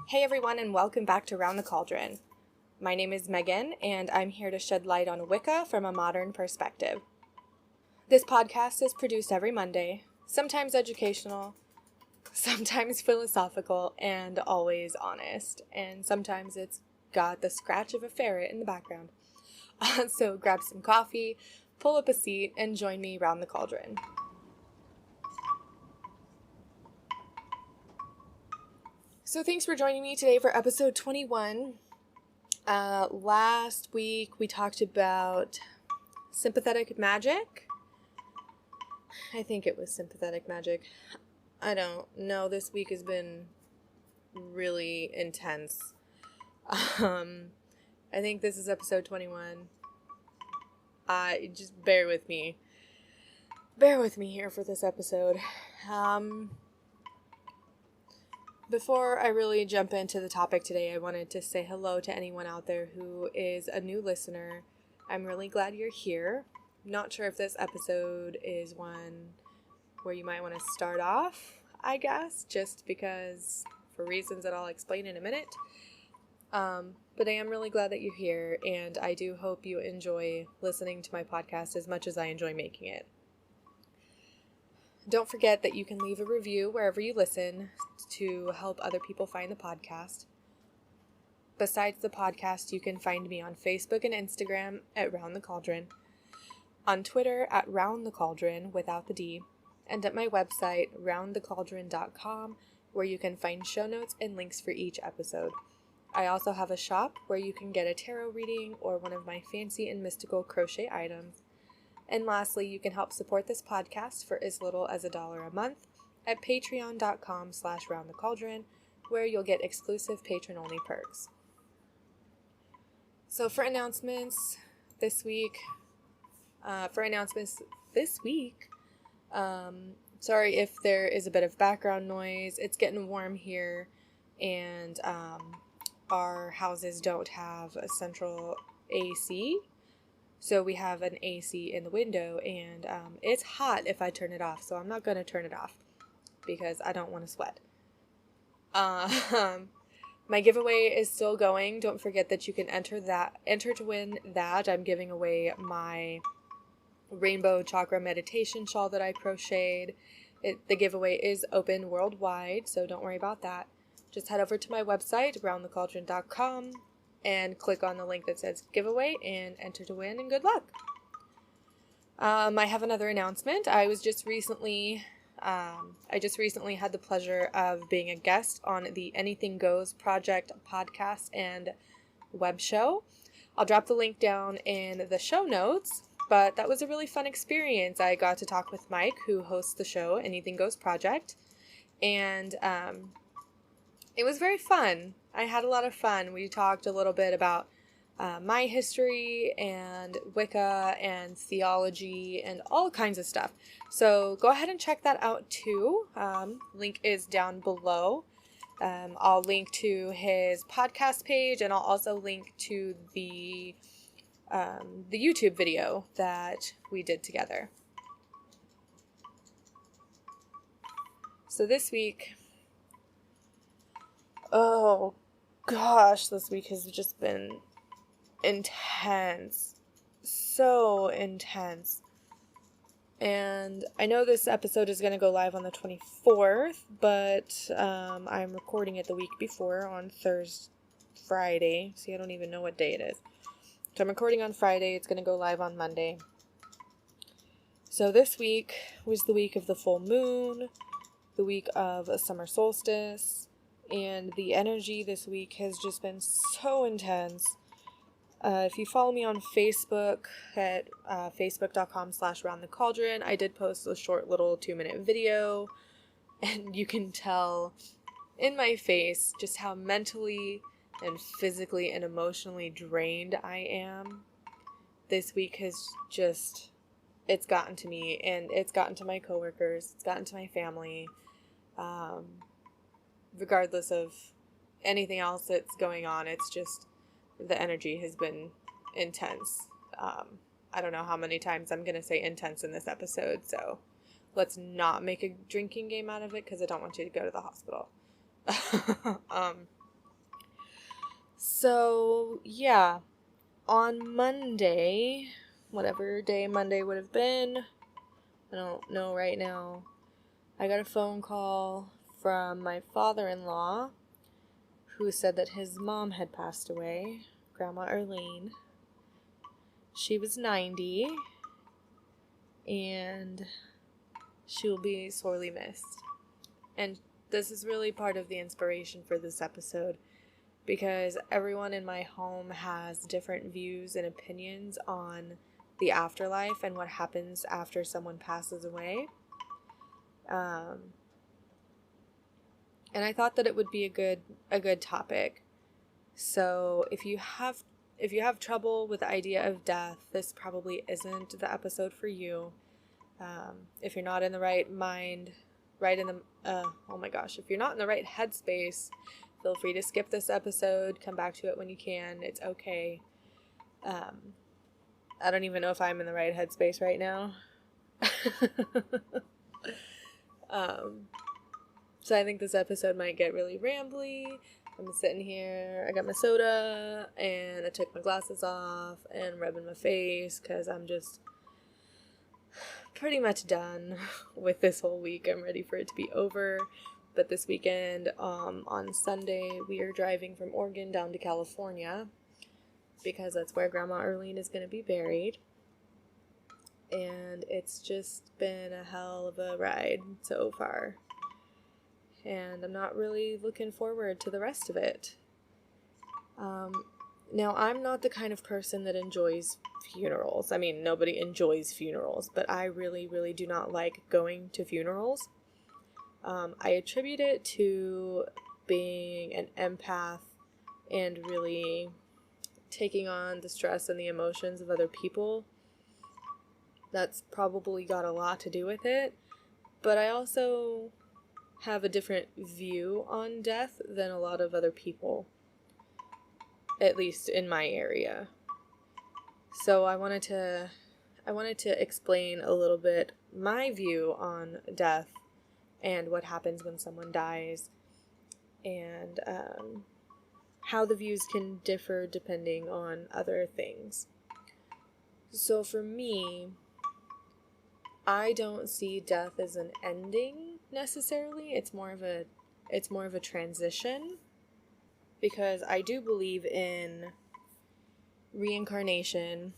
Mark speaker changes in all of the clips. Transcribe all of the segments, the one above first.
Speaker 1: Hey everyone, and welcome back to Round the Cauldron. My name is Megan, and I'm here to shed light on Wicca from a modern perspective. This podcast is produced every Monday, sometimes educational, sometimes philosophical, and always honest. And sometimes it's got the scratch of a ferret in the background. So grab some coffee, pull up a seat, and join me round the cauldron. So thanks for joining me today for episode 21. Last week we talked about sympathetic magic. I think it was sympathetic magic. I don't know. This week has been really intense. I think this is episode 21. Just bear with me. Bear with me here for this episode. Before I really jump into the topic today, I wanted to say hello to anyone out there who is a new listener. I'm really glad you're here. Not sure if this episode is one where you might want to start off, I guess, just because for reasons that I'll explain in a minute. But I am really glad that you're here, and I do hope you enjoy listening to my podcast as much as I enjoy making it. Don't forget that you can leave a review wherever you listen to help other people find the podcast. Besides the podcast, you can find me on Facebook and Instagram at Round the Cauldron, on Twitter at Round the Cauldron without the D, and at my website, roundthecauldron.com, where you can find show notes and links for each episode. I also have a shop where you can get a tarot reading or one of my fancy and mystical crochet items. And lastly, you can help support this podcast for as little as $1 a month at patreon.com/roundthecauldron, where you'll get exclusive patron-only perks. So for announcements this week, sorry if there is a bit of background noise. It's getting warm here, and our houses don't have a central AC. So we have an AC in the window, and it's hot if I turn it off, so I'm not going to turn it off because I don't want to sweat. My giveaway is still going. Don't forget that you can enter to win that. I'm giving away my rainbow chakra meditation shawl that I crocheted. The giveaway is open worldwide, so don't worry about that. Just head over to my website, roundthecauldron.com, and click on the link that says giveaway and enter to win, and good luck. I have another announcement. I just recently had the pleasure of being a guest on the Anything Goes Project podcast and web show. I'll drop the link down in the show notes, but that was a really fun experience. I got to talk with Mike, who hosts the show Anything Goes Project, and it was very fun. I had a lot of fun. We talked a little bit about my history and Wicca and theology and all kinds of stuff. So go ahead and check that out too. Link is down below. I'll link to his podcast page, and I'll also link to the YouTube video that we did together. So this week, oh gosh, this week has just been intense. So intense. And I know this episode is going to go live on the 24th, but I'm recording it the week before on Friday. See, I don't even know what day it is. So I'm recording on Friday. It's going to go live on Monday. So this week was the week of the full moon, the week of a summer solstice, and the energy this week has just been so intense. If you follow me on Facebook at facebook.com/roundthecauldron, I did post a short little 2-minute video, and you can tell in my face just how mentally and physically and emotionally drained I am. This week has just, it's gotten to me, and it's gotten to my coworkers, it's gotten to my family. Regardless of anything else that's going on, it's just, the energy has been intense. I don't know how many times I'm going to say intense in this episode, so let's not make a drinking game out of it because I don't want you to go to the hospital. So, yeah, on Monday, whatever day Monday would have been, I don't know right now, I got a phone call from my father-in-law who said that his mom had passed away, Grandma Arlene. She was 90, and she will be sorely missed. And this is really part of the inspiration for this episode, because everyone in my home has different views and opinions on the afterlife and what happens after someone passes away. And I thought that it would be a good topic. So if you have trouble with the idea of death, this probably isn't the episode for you. If you're not in the right mind, if you're not in the right headspace, feel free to skip this episode, come back to it when you can. It's okay. I don't even know if I'm in the right headspace right now. So I think this episode might get really rambly. I'm sitting here, I got my soda, and I took my glasses off and rubbing my face because I'm just pretty much done with this whole week. I'm ready for it to be over. But this weekend, on Sunday, we are driving from Oregon down to California because that's where Grandma Arlene is going to be buried. And it's just been a hell of a ride so far. And I'm not really looking forward to the rest of it. Now, I'm not the kind of person that enjoys funerals. I mean, nobody enjoys funerals, but I really, really do not like going to funerals. I attribute it to being an empath and really taking on the stress and the emotions of other people. That's probably got a lot to do with it. But I also have a different view on death than a lot of other people, at least in my area. So I wanted to explain a little bit my view on death and what happens when someone dies, and how the views can differ depending on other things. So for me, I don't see death as an ending necessarily. It's more of a transition, because I do believe in reincarnation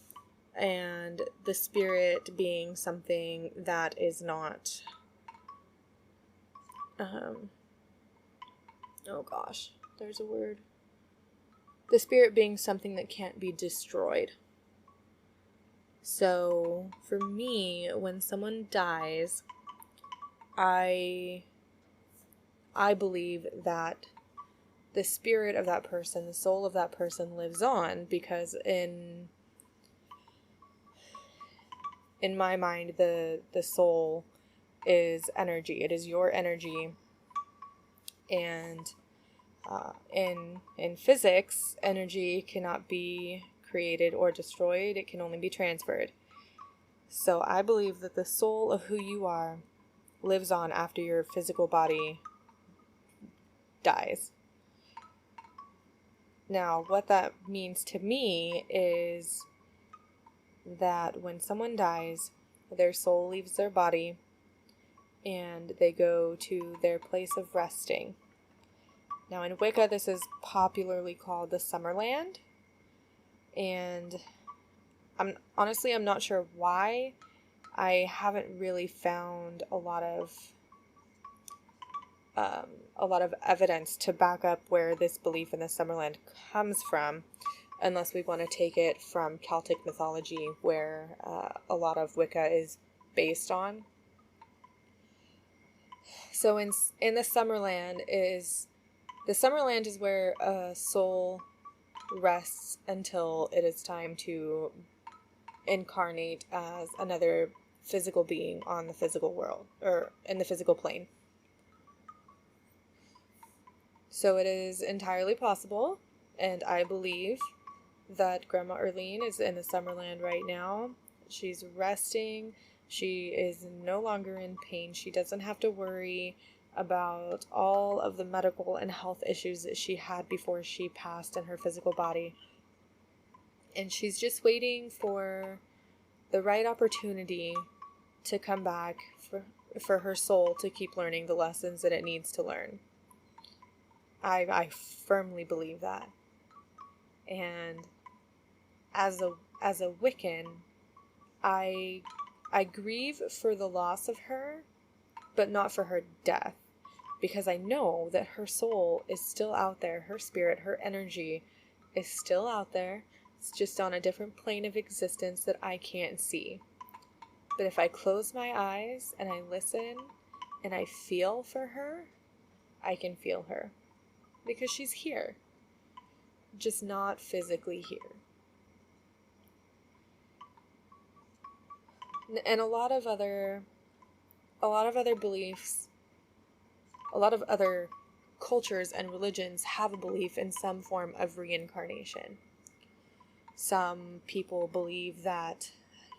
Speaker 1: and the spirit being something that is not there's a word. The spirit being something that can't be destroyed. So, for me, when someone dies, I believe that the spirit of that person, the soul of that person lives on, because in my mind, the soul is energy. It is your energy. And in physics, energy cannot be created or destroyed. It can only be transferred. So I believe that the soul of who you are lives on after your physical body dies. Now, what that means to me is that when someone dies, their soul leaves their body and they go to their place of resting. Now, in Wicca, this is popularly called the Summerland. And I'm not sure why. I haven't really found a lot of evidence to back up where this belief in the Summerland comes from, unless we want to take it from Celtic mythology, where a lot of Wicca is based on. So in the Summerland is where a soul rests until it is time to incarnate as another physical being on the physical world, or in the physical plane. So it is entirely possible, and I believe that Grandma Arlene is in the Summerland right now. She's resting. She is no longer in pain. She doesn't have to worry about all of the medical and health issues that she had before she passed in her physical body. And she's just waiting for the right opportunity to come back for her soul to keep learning the lessons that it needs to learn. I firmly believe that. And as a Wiccan, I grieve for the loss of her, but not for her death, because I know that her soul is still out there. Her spirit, her energy is still out there. It's just on a different plane of existence that I can't see. But if I close my eyes and I listen and I feel for her, I can feel her. Because she's here. Just not physically here. And a lot of other beliefs, a lot of other cultures and religions have a belief in some form of reincarnation. Some people believe that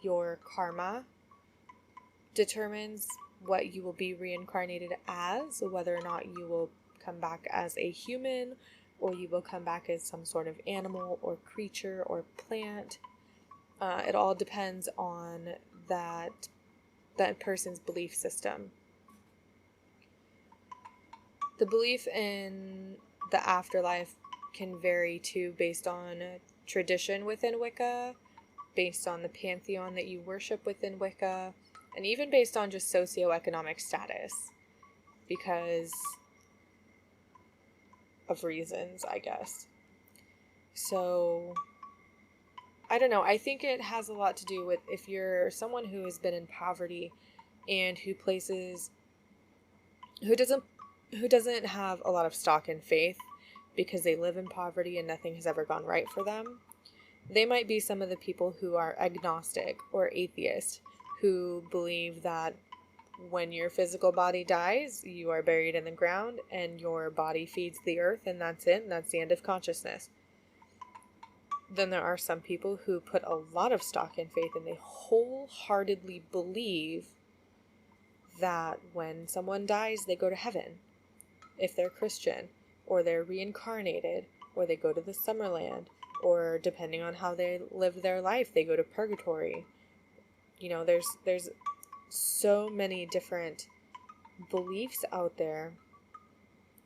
Speaker 1: your karma determines what you will be reincarnated as, whether or not you will come back as a human, or you will come back as some sort of animal or creature or plant. It all depends on that person's belief system. The belief in the afterlife can vary too, based on tradition within Wicca, based on the pantheon that you worship within Wicca, and even based on just socioeconomic status, because of reasons, I guess. So, I don't know. I think it has a lot to do with if you're someone who has been in poverty and who doesn't have a lot of stock in faith because they live in poverty and nothing has ever gone right for them. They might be some of the people who are agnostic or atheist, who believe that when your physical body dies, you are buried in the ground and your body feeds the earth, and that's it, and that's the end of consciousness. Then there are some people who put a lot of stock in faith and they wholeheartedly believe that when someone dies, they go to heaven. If they're Christian, or they're reincarnated, or they go to the Summerland, or depending on how they live their life, they go to purgatory. You know, there's so many different beliefs out there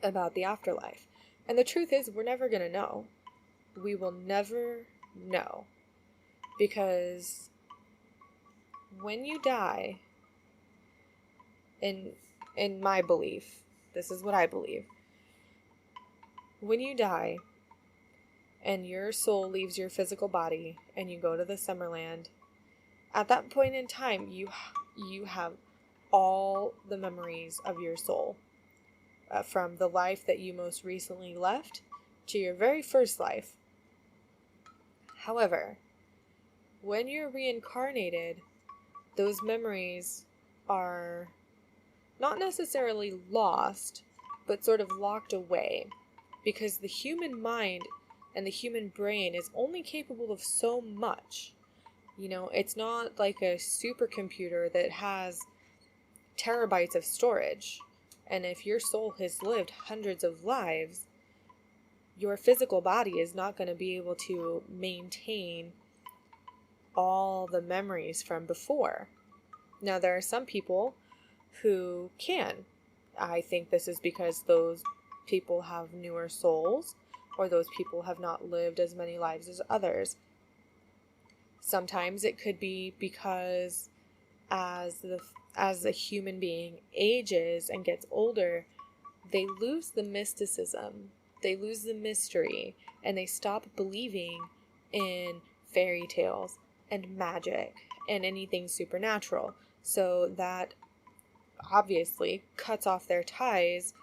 Speaker 1: about the afterlife. And the truth is, we're never going to know. We will never know. Because when you die, in my belief, this is what I believe. When you die and your soul leaves your physical body and you go to the Summerland, at that point in time, you have all the memories of your soul, from the life that you most recently left to your very first life. However, when you're reincarnated, those memories are not necessarily lost, but sort of locked away, because the human mind and the human brain is only capable of so much. You know, it's not like a supercomputer that has terabytes of storage. And if your soul has lived hundreds of lives, your physical body is not going to be able to maintain all the memories from before. Now, there are some people who can. I think this is because those people have newer souls, or those people have not lived as many lives as others. Sometimes it could be because as the human being ages and gets older, they lose the mysticism, they lose the mystery, and they stop believing in fairy tales and magic and anything supernatural. So that obviously cuts off their ties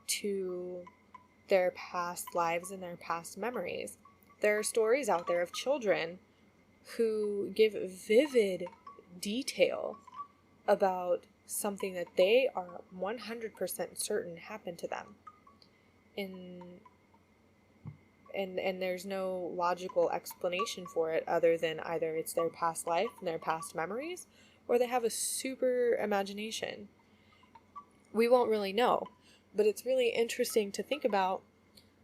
Speaker 1: to their past lives and their past memories. There are stories out there of children who give vivid detail about something that they are 100% certain happened to them. And there's no logical explanation for it other than either it's their past life and their past memories, or they have a super imagination. We won't really know. But it's really interesting to think about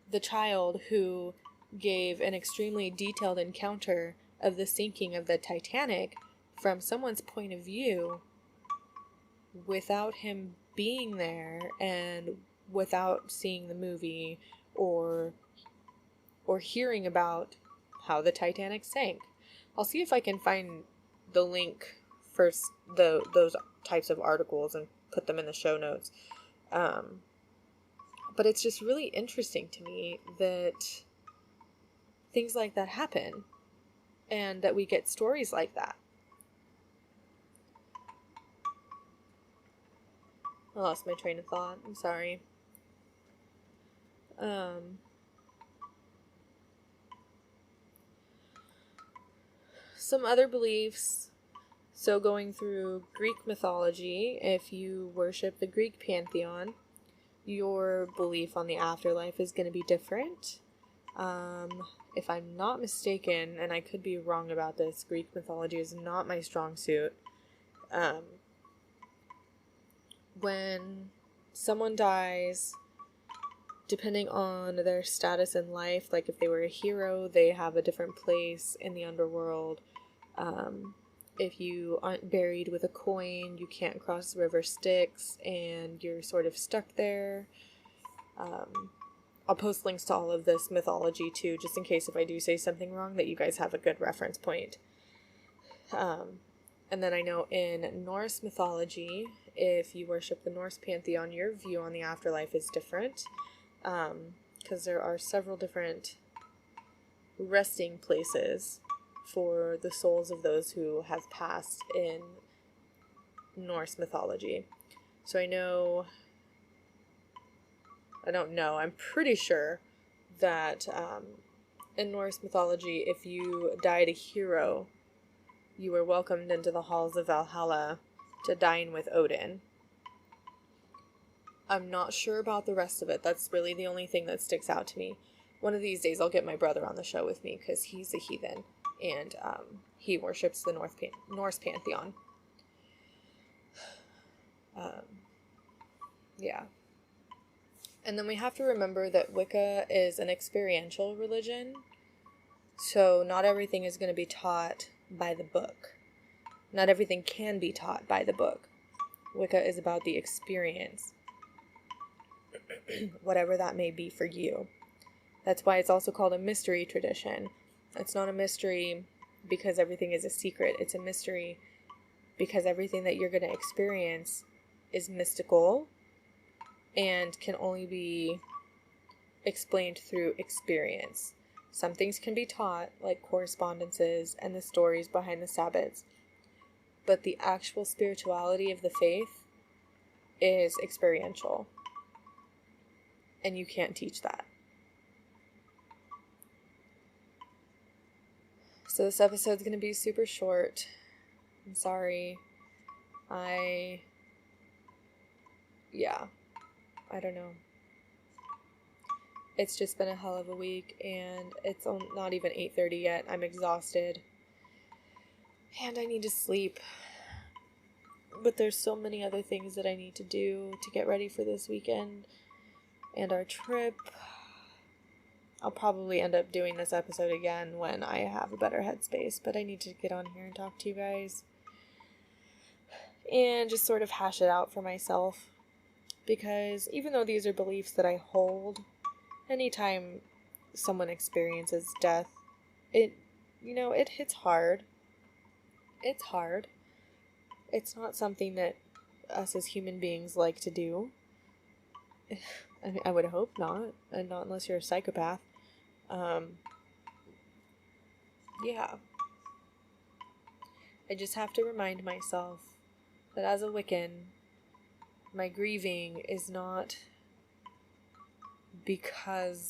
Speaker 1: the child who gave an extremely detailed encounter of the sinking of the Titanic from someone's point of view without him being there and without seeing the movie or hearing about how the Titanic sank. I'll see if I can find the link for those types of articles and put them in the show notes. But it's just really interesting to me that things like that happen and that we get stories like that. I lost my train of thought. I'm sorry. Some other beliefs. So going through Greek mythology, if you worship the Greek pantheon, your belief on the afterlife is going to be different. If I'm not mistaken, and I could be wrong about this, Greek mythology is not my strong suit. When someone dies, depending on their status in life, like if they were a hero, they have a different place in the underworld. If you aren't buried with a coin, you can't cross the river Styx, and you're sort of stuck there. I'll post links to all of this mythology too, just in case if I do say something wrong, that you guys have a good reference point. And then I know in Norse mythology, if you worship the Norse pantheon, your view on the afterlife is different, because there are several different resting places for the souls of those who have passed in Norse mythology. So I'm pretty sure that in Norse mythology, if you died a hero, you were welcomed into the halls of Valhalla to dine with Odin. I'm not sure about the rest of it. That's really the only thing that sticks out to me. One of these days I'll get my brother on the show with me, because he's a heathen, and he worships the Norse pantheon. Yeah. And then we have to remember that Wicca is an experiential religion, so not everything is going to be taught by the book. Not everything can be taught by the book. Wicca is about the experience, whatever that may be for you. That's why it's also called a mystery tradition. It's not a mystery because everything is a secret. It's a mystery because everything that you're going to experience is mystical and can only be explained through experience. Some things can be taught, like correspondences and the stories behind the Sabbats, but the actual spirituality of the faith is experiential, and you can't teach that. So this episode's going to be super short. I'm sorry. I don't know. It's just been a hell of a week, and it's not even 8:30 yet. I'm exhausted, and I need to sleep. But there's so many other things that I need to do to get ready for this weekend and our trip. I'll probably end up doing this episode again when I have a better headspace, but I need to get on here and talk to you guys and just sort of hash it out for myself. Because even though these are beliefs that I hold, anytime someone experiences death, it hits hard. It's hard. It's not something that us as human beings like to do. I mean, I would hope not, and not unless you're a psychopath. Yeah. I just have to remind myself that as a Wiccan, my grieving is not because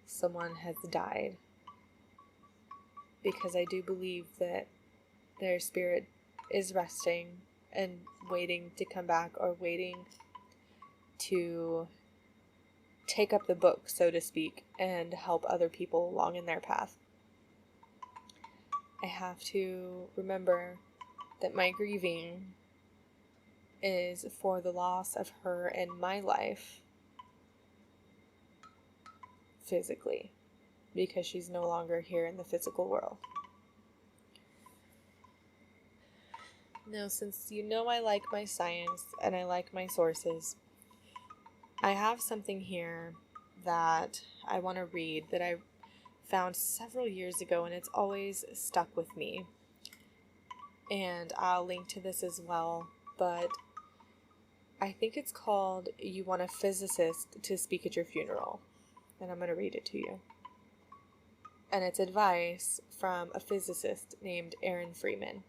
Speaker 1: someone has died. Because I do believe that their spirit is resting and waiting to come back, or waiting to take up the book, so to speak, and help other people along in their path. I have to remember that my grieving is for the loss of her in my life, physically, because she's no longer here in the physical world. Now, since you know I like my science and I like my sources, I have something here that I want to read that I found several years ago, and it's always stuck with me. And I'll link to this as well, but I think it's called "You Want a Physicist to Speak at Your Funeral," and I'm going to read it to you. And it's advice from a physicist named Aaron Freeman.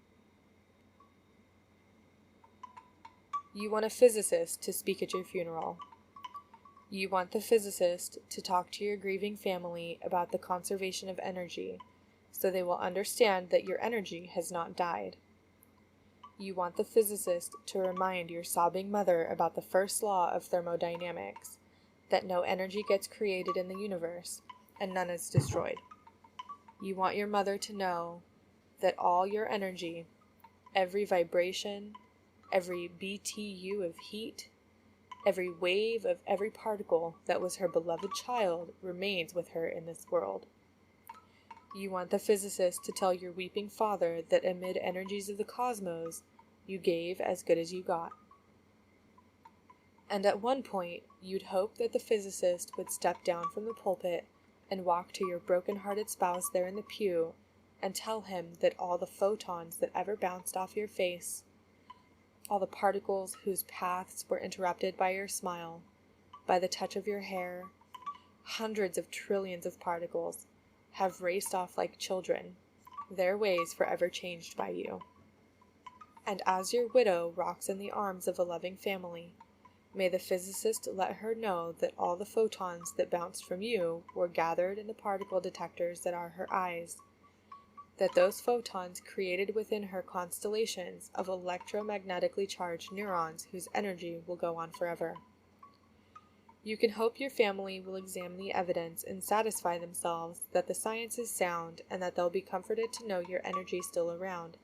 Speaker 1: You want a physicist to speak at your funeral. You want the physicist to talk to your grieving family about the conservation of energy, so they will understand that your energy has not died. You want the physicist to remind your sobbing mother about the first law of thermodynamics, that no energy gets created in the universe, and none is destroyed. You want your mother to know that all your energy, every vibration, every BTU of heat, every wave of every particle that was her beloved child remains with her in this world. You want the physicist to tell your weeping father that amid energies of the cosmos, you gave as good as you got. And at one point, you'd hope that the physicist would step down from the pulpit and walk to your broken-hearted spouse there in the pew and tell him that all the photons that ever bounced off your face, all the particles whose paths were interrupted by your smile, by the touch of your hair, hundreds of trillions of particles, have raced off like children, their ways forever changed by you. And as your widow rocks in the arms of a loving family, may the physicist let her know that all the photons that bounced from you were gathered in the particle detectors that are her eyes, that those photons created within her constellations of electromagnetically charged neurons whose energy will go on forever. You can hope your family will examine the evidence and satisfy themselves that the science is sound and that they'll be comforted to know your energy is still around.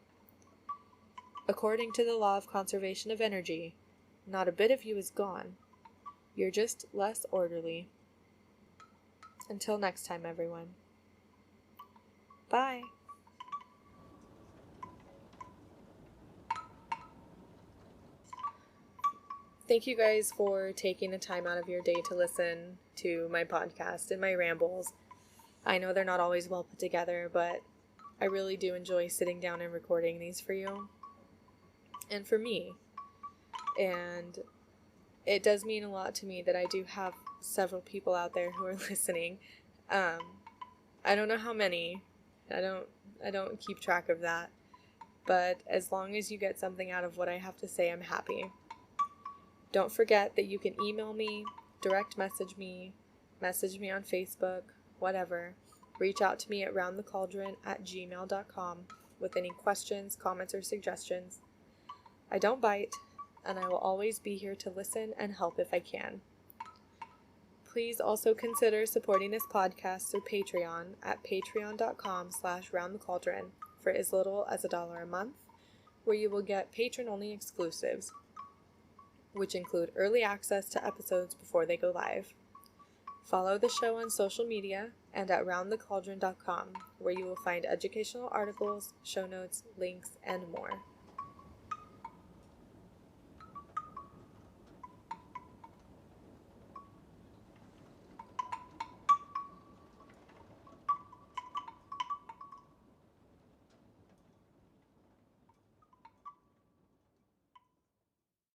Speaker 1: According to the law of conservation of energy, not a bit of you is gone. You're just less orderly. Until next time, everyone. Bye. Thank you guys for taking the time out of your day to listen to my podcast and my rambles. I know they're not always well put together, but I really do enjoy sitting down and recording these for you and for me. And it does mean a lot to me that I do have several people out there who are listening. I don't know how many. I don't keep track of that. But as long as you get something out of what I have to say, I'm happy. Don't forget that you can email me, direct message me on Facebook, whatever. Reach out to me at roundthecauldron@gmail.com with any questions, comments, or suggestions. I don't bite, and I will always be here to listen and help if I can. Please also consider supporting this podcast through Patreon at patreon.com/roundthecauldron for as little as $1 a month, where you will get patron-only exclusives, which include early access to episodes before they go live. Follow the show on social media and at roundthecauldron.com, where you will find educational articles, show notes, links, and more.